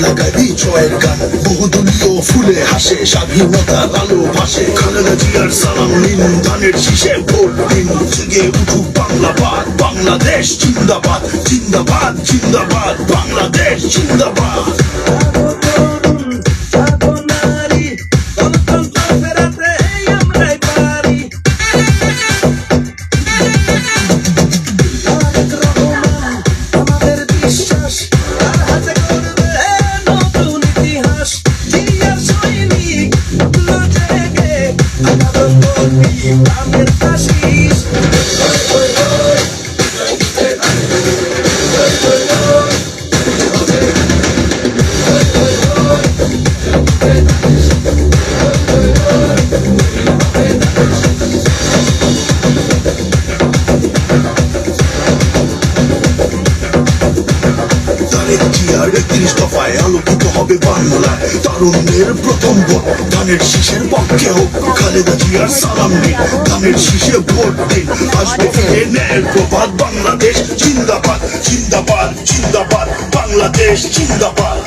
লাগায় বিজয়ের গান, বহুদলীয় ফুলে হাসে, স্বাধীনতার আলো ভাসে। খালেদা জিয়ার সালাম নিন, ধানের শীষে ভোট দিন। জেগে উঠুক বাংলাবাদ, বাংলাদেশ জিন্দাবাদ, জিন্দাবাদ জিন্দাবাদ, বাংলাদেশ জিন্দাবাদ। আর ৩১ দফায় আলোকিত হবে বাংলায়, তরুণদের প্রথম ভোট ধানের শীষের পক্ষে হোক। খালেদা জিয়ার সালাম নিন, ধানের শীষে ভোট দিন। আসবে ফিরে ন্যায়ের প্রভাত, বাংলাদেশ জিন্দাবাদ, জিন্দাবাদ জিন্দাবাদ, বাংলাদেশ জিন্দাবাদ।